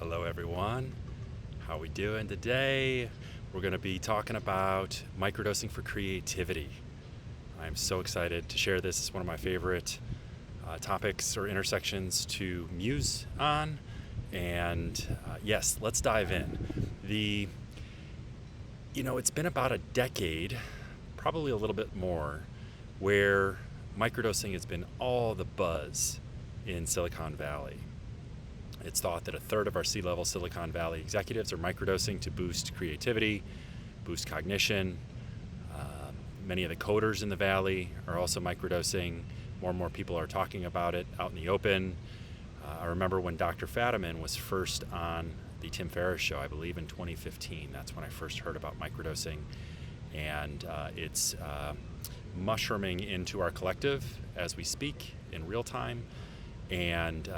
Hello everyone, how we doing today? We're going to be talking about microdosing for creativity. I'm so excited to share this. It's one of my favorite topics or intersections to muse on. And yes, let's dive in. It's been about a decade, probably a little bit more, where microdosing has been all the buzz in Silicon Valley. It's thought that a third of our C-level Silicon Valley executives are microdosing to boost creativity, boost cognition. Many of the coders in the Valley are also microdosing. More and more people are talking about it out in the open. I remember when Dr. Fadiman was first on the Tim Ferriss show, I believe in 2015. That's when I first heard about microdosing. And it's mushrooming into our collective as we speak in real time. And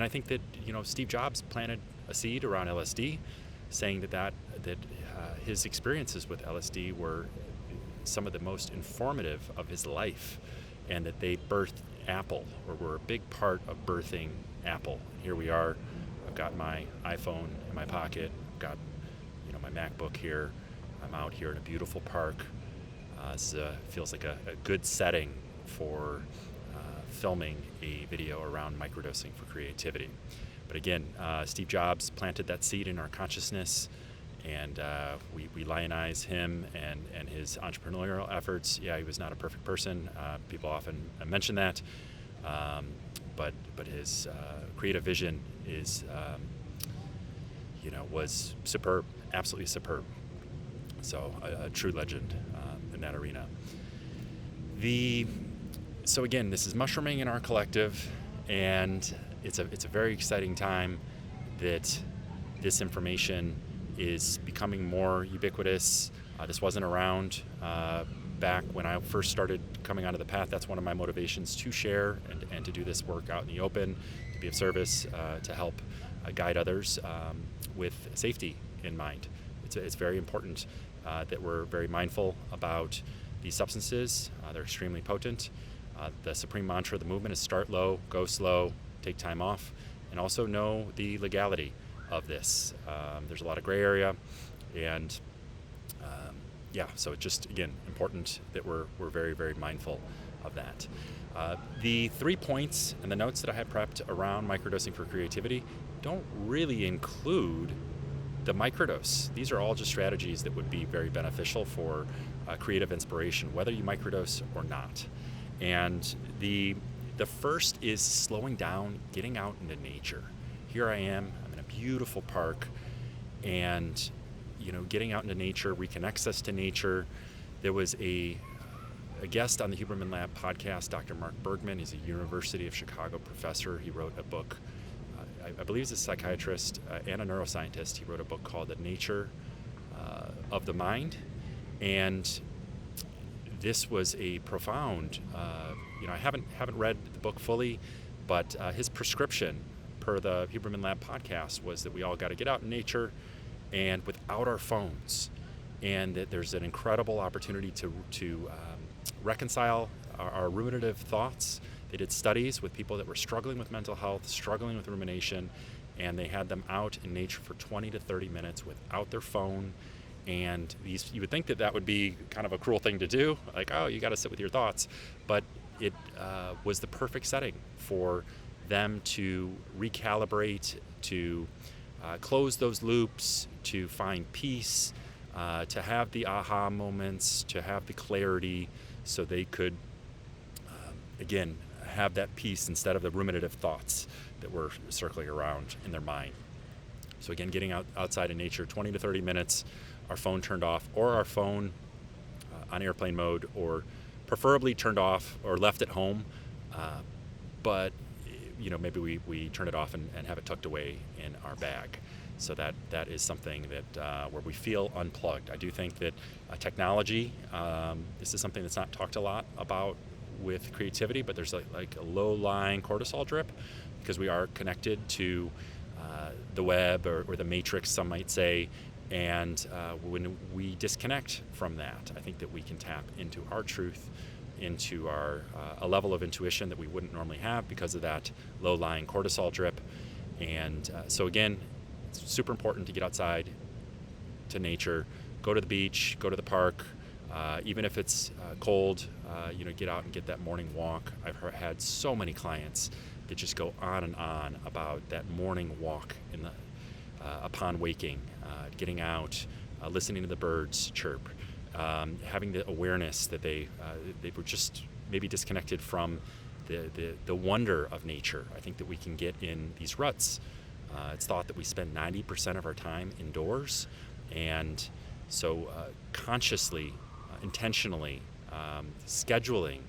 I think that Steve Jobs planted a seed around LSD, saying that his experiences with LSD were some of the most informative of his life, and that they birthed Apple, or were a big part of birthing Apple. And here we are. I've got my iPhone in my pocket. I've got my MacBook here. I'm out here in a beautiful park. This feels like a good setting for filming a video around microdosing for creativity. But again, Steve Jobs planted that seed in our consciousness, and we lionize him and his entrepreneurial efforts. Yeah, he was not a perfect person. People often mention that, but his creative vision was superb, absolutely superb. So a true legend in that arena. So again, this is mushrooming in our collective, and it's a very exciting time that this information is becoming more ubiquitous. This wasn't around back when I first started coming onto the path. That's one of my motivations to share and to do this work out in the open, to be of service, to help guide others with safety in mind. It's very important that we're very mindful about these substances. They're extremely potent. The supreme mantra of the movement is start low, go slow, take time off, and also know the legality of this. There's a lot of gray area, and so it's just, again, important that we're very, very mindful of that. The 3 points and the notes that I had prepped around microdosing for creativity don't really include the microdose. These are all just strategies that would be very beneficial for creative inspiration, whether you microdose or not. And the first is slowing down, getting out into nature. Here I am, I'm in a beautiful park, and getting out into nature reconnects us to nature. There was a guest on the Huberman Lab podcast, Dr. Mark Bergman. He's a University of Chicago professor. He wrote a book, I believe he's a psychiatrist and a neuroscientist. He wrote a book called The Nature of the Mind. And this was a profound, I haven't read the book fully, but his prescription per the Huberman Lab podcast was that we all got to get out in nature and without our phones, and that there's an incredible opportunity to reconcile our ruminative thoughts. They did studies with people that were struggling with mental health, struggling with rumination, and they had them out in nature for 20 to 30 minutes without their phone. And you would think that would be kind of a cruel thing to do, like, oh, you got to sit with your thoughts. But it was the perfect setting for them to recalibrate, to close those loops, to find peace, to have the aha moments, to have the clarity, so they could, again, have that peace instead of the ruminative thoughts that were circling around in their mind. So again, getting outside in nature, 20 to 30 minutes, our phone turned off, or our phone on airplane mode, or preferably turned off or left at home, but maybe we turn it off and have it tucked away in our bag. So that is something that where we feel unplugged. I do think that technology, this is something that's not talked a lot about with creativity, but there's like a low-lying cortisol drip, because we are connected to the web or the matrix, some might say. And when we disconnect from that, I think that we can tap into our truth, into our a level of intuition that we wouldn't normally have because of that low-lying cortisol drip. And so again, it's super important to get outside to nature, go to the beach, go to the park, even if it's cold, get out and get that morning walk. I've had so many clients that just go on and on about that morning walk upon waking, getting out, listening to the birds chirp, having the awareness that they were just maybe disconnected from the wonder of nature. I think that we can get in these ruts. It's thought that we spend 90% of our time indoors, and so consciously, intentionally scheduling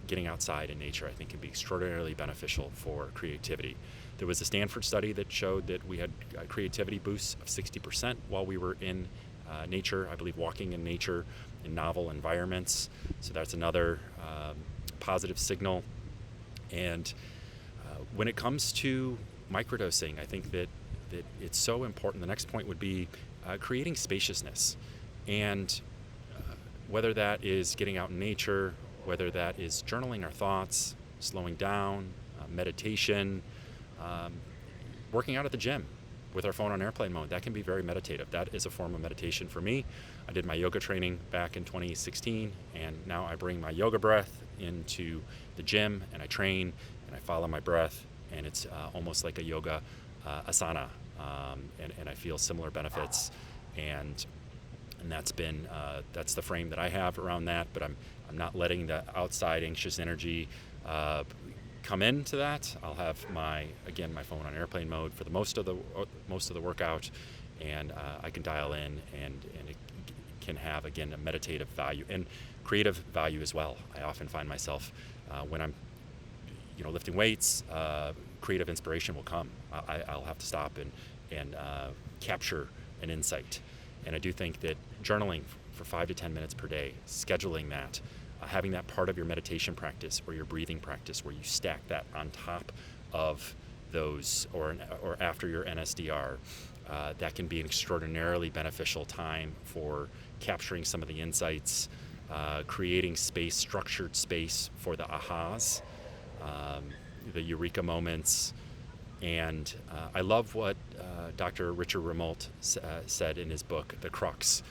getting outside in nature, I think, can be extraordinarily beneficial for creativity. There was a Stanford study that showed that we had creativity boosts of 60% while we were in nature, I believe walking in nature in novel environments. So that's another positive signal. And when it comes to microdosing, I think that it's so important. The next point would be creating spaciousness. And whether that is getting out in nature, whether that is journaling our thoughts, slowing down, meditation, working out at the gym with our phone on airplane mode, that can be very meditative. That is a form of meditation for me. I did my yoga training back in 2016, and now I bring my yoga breath into the gym, and I train, and I follow my breath, and it's almost like a yoga asana, and I feel similar benefits, and that's the frame that I have around that. But I'm not letting the outside anxious energy come into that. I'll have my phone on airplane mode for the most of the workout, and I can dial in, and it can have, again, a meditative value and creative value as well. I often find myself when I'm lifting weights, creative inspiration will come. I'll have to stop and capture an insight. And I do think that journaling for 5 to 10 minutes per day, scheduling that, having that part of your meditation practice or your breathing practice where you stack that on top of those or after your NSDR, that can be an extraordinarily beneficial time for capturing some of the insights, creating space, structured space for the ahas, the eureka moments. And I love what Dr. Richard Ramolt said in his book, The Crux.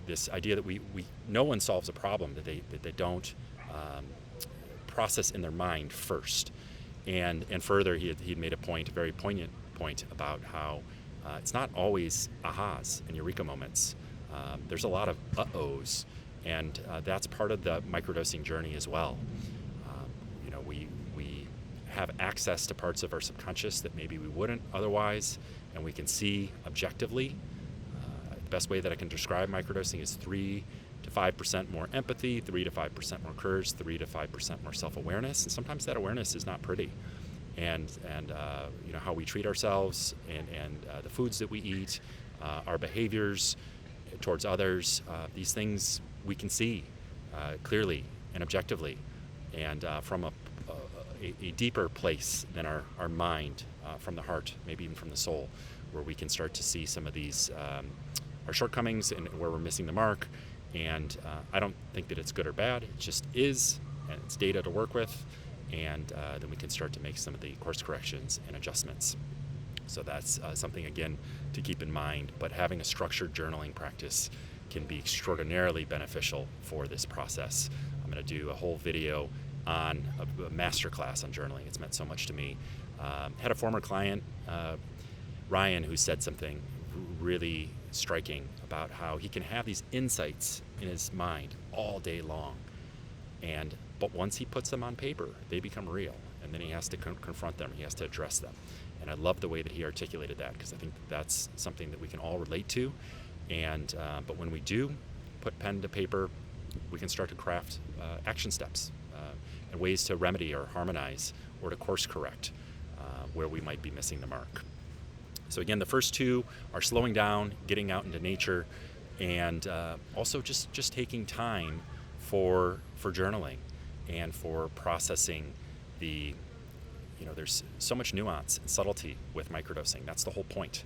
This idea that no one solves a problem that they don't process in their mind first. And further, he had made a very poignant point about how it's not always ahas and eureka moments. There's a lot of uh-ohs, and that's part of the microdosing journey as well. We have access to parts of our subconscious that maybe we wouldn't otherwise, and we can see objectively. The best way that I can describe microdosing is 3 to 5% more empathy, 3 to 5% more courage, 3 to 5% more self-awareness, and sometimes that awareness is not pretty. And how we treat ourselves, and the foods that we eat, our behaviors towards others, these things we can see clearly and objectively, and from a deeper place than our mind, from the heart, maybe even from the soul, where we can start to see some of these our shortcomings and where we're missing the mark. And I don't think that it's good or bad. It just is, and it's data to work with, and then we can start to make some of the course corrections and adjustments. So that's something, again, to keep in mind. But having a structured journaling practice can be extraordinarily beneficial for this process. I'm going to do a whole video on a masterclass on journaling. It's meant so much to me. Had a former client, Ryan, who said something really striking about how he can have these insights in his mind all day long, but once he puts them on paper, they become real, and then he has to confront them, he has to address them. And I love the way that he articulated that, because I think that's something that we can all relate to. And but when we do put pen to paper, we can start to craft action steps and ways to remedy or harmonize or to course correct where we might be missing the mark. So again, the first two are slowing down, getting out into nature, and also just taking time for journaling and for processing there's so much nuance and subtlety with microdosing. That's the whole point.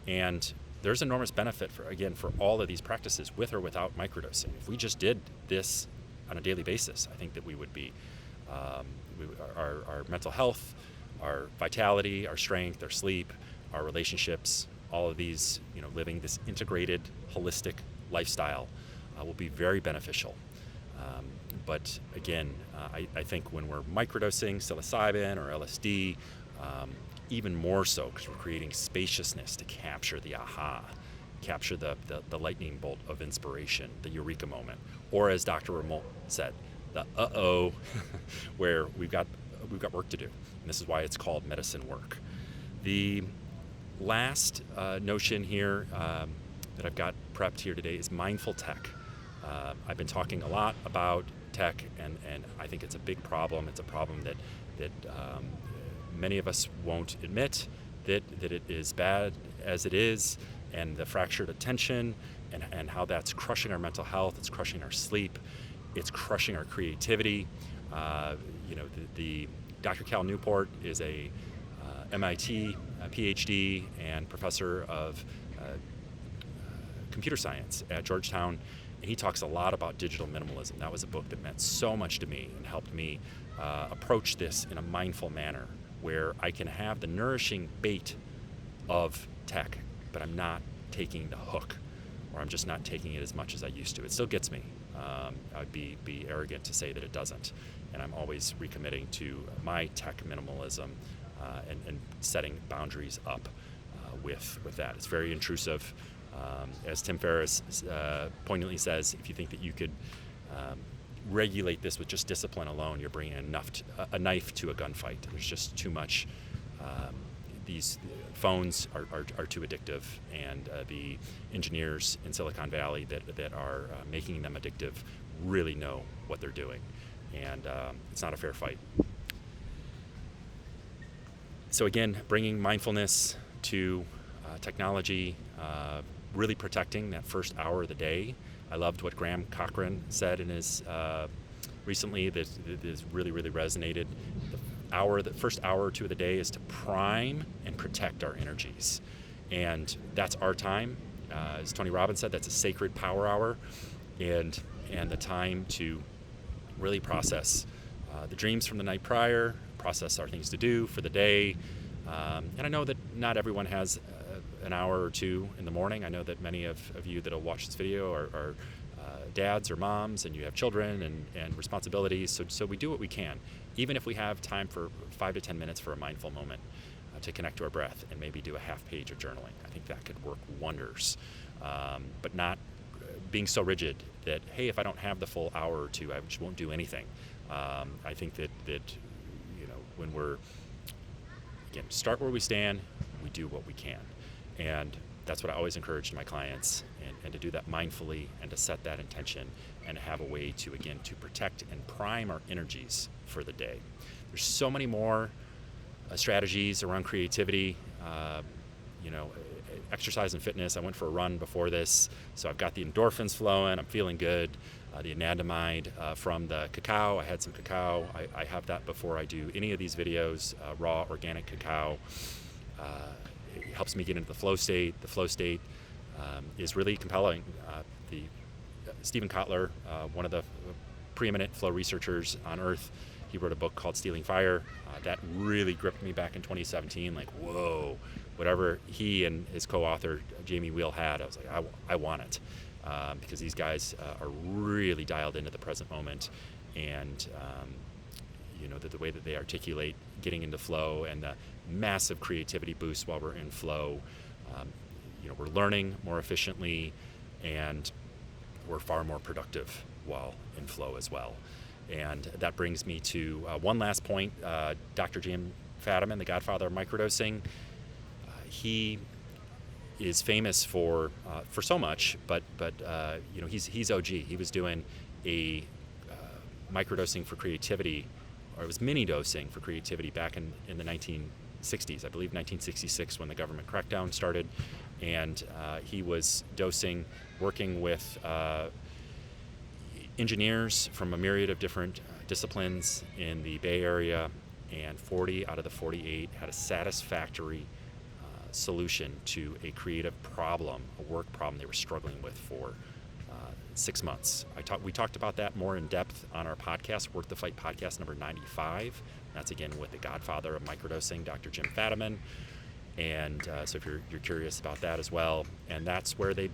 And there's enormous benefit for all of these practices, with or without microdosing. If we just did this on a daily basis, I think that we would be, our mental health, our vitality, our strength, our sleep, our relationships, all of these, living this integrated, holistic lifestyle will be very beneficial. But again, I think when we're microdosing psilocybin or LSD, even more so, because we're creating spaciousness to capture the aha, capture the lightning bolt of inspiration, the eureka moment, or as Dr. Remote said, the uh-oh, where we've got work to do. And this is why it's called medicine work. The last notion here that I've got prepped here today is mindful tech. I've been talking a lot about tech, and I think it's a big problem. It's a problem that many of us won't admit that it is bad as it is, and the fractured attention and how that's crushing our mental health, it's crushing our sleep, it's crushing our creativity. The Dr. Cal Newport is a MIT PhD and professor of computer science at Georgetown, and he talks a lot about digital minimalism. That was a book that meant so much to me and helped me approach this in a mindful manner, where I can have the nourishing bait of tech, but I'm not taking the hook, or I'm just not taking it as much as I used to. It still gets me. I'd be arrogant to say that it doesn't, and I'm always recommitting to my tech minimalism and setting boundaries up with that. It's very intrusive. As Tim Ferriss poignantly says, if you think that you could regulate this with just discipline alone, you're bringing a knife to a gunfight. There's just too much. These phones are too addictive, and the engineers in Silicon Valley that are making them addictive really know what they're doing, and it's not a fair fight. So again, bringing mindfulness to technology, really protecting that first hour of the day. I loved what Graham Cochran said in his recently that has really resonated. The first hour or two of the day is to prime and protect our energies, and that's our time. As Tony Robbins said, that's a sacred power hour, and the time to really process the dreams from the night prior, process our things to do for the day. And I know that not everyone has an hour or two in the morning. I know that many of you that will watch this video are dads or moms, and you have children and responsibilities. So we do what we can, even if we have time for 5 to 10 minutes for a mindful moment to connect to our breath and maybe do a half page of journaling. I think that could work wonders, but not being so rigid that, hey, if I don't have the full hour or two, I just won't do anything. I think that when we're, again, start where we stand, we do what we can. And that's what I always encourage my clients, and to do that mindfully and to set that intention and have a way to, again, to protect and prime our energies for the day. There's so many more strategies around creativity, exercise and fitness. I went for a run before this, so I've got the endorphins flowing, I'm feeling good. The anandamide from the cacao, I had some cacao. I have that before I do any of these videos, raw organic cacao. It helps me get into the flow state. The flow state is really compelling. Stephen Kotler, one of the preeminent flow researchers on Earth, he wrote a book called Stealing Fire. That really gripped me back in 2017. Like, whoa, whatever he and his co-author Jamie Wheel had, I was like, I want it, because these guys are really dialed into the present moment, and the way that they articulate getting into flow and the massive creativity boost while we're in flow. We're learning more efficiently, and we're far more productive while in flow as well. And that brings me to one last point. Dr. Jim Fadiman, the godfather of microdosing, he is famous for so much, but he's OG. He was doing a microdosing for creativity, or it was mini dosing for creativity back in the 1960s, I believe 1966, when the government crackdown started, and he was dosing, working with engineers from a myriad of different disciplines in the Bay Area, and 40 out of the 48 had a satisfactory solution to a creative problem, a work problem they were struggling with for 6 months. We talked about that more in depth on our podcast, Work the Fight podcast number 95. That's again with the godfather of microdosing, Dr. Jim Fadiman. And so if you're curious about that as well, and that's where he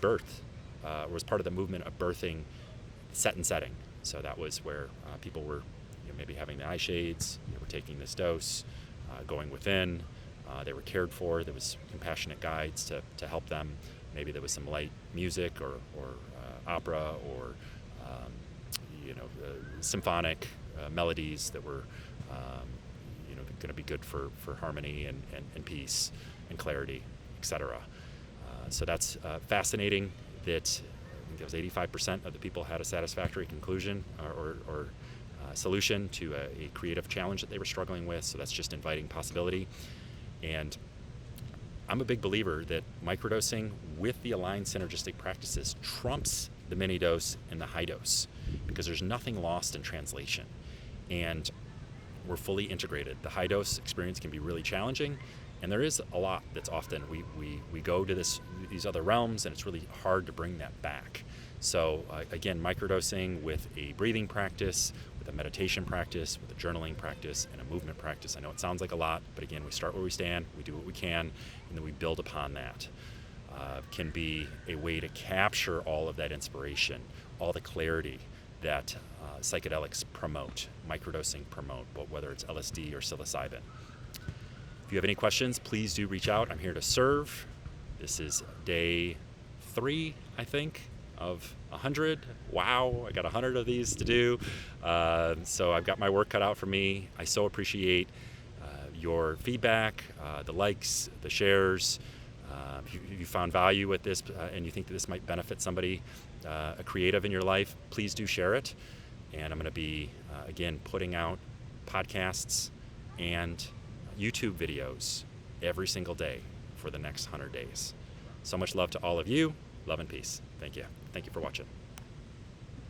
was part of the movement of birthing set and setting. So that was where people were maybe having the eye shades, they were taking this dose, going within, they were cared for, there was compassionate guides to help them. Maybe there was some light music or opera or symphonic melodies that were going to be good for harmony and peace and clarity, etc. So that's fascinating that I think it was 85% of the people had a satisfactory conclusion or solution to a creative challenge that they were struggling with. So that's just inviting possibility. And I'm a big believer that microdosing with the aligned synergistic practices trumps the mini dose and the high dose, because there's nothing lost in translation. And we're fully integrated. The high dose experience can be really challenging, and there is a lot that's often we go to these other realms, and it's really hard to bring that back. So again, microdosing with a breathing practice, with a meditation practice, with a journaling practice, and a movement practice. I know it sounds like a lot, but again, we start where we stand, we do what we can, and then we build upon that. Can be a way to capture all of that inspiration, all the clarity that psychedelics promote, microdosing promote, but whether it's LSD or psilocybin. If you have any questions, please do reach out. I'm here to serve. This is day 3, I think, of 100. Wow, I got 100 of these to do. So I've got my work cut out for me. I so appreciate your feedback, the likes, the shares. If you found value with this and you think that this might benefit somebody, a creative in your life, please do share it. And I'm going to be, again, putting out podcasts and YouTube videos every single day for the next 100 days. So much love to all of you. Love and peace. Thank you. Thank you for watching.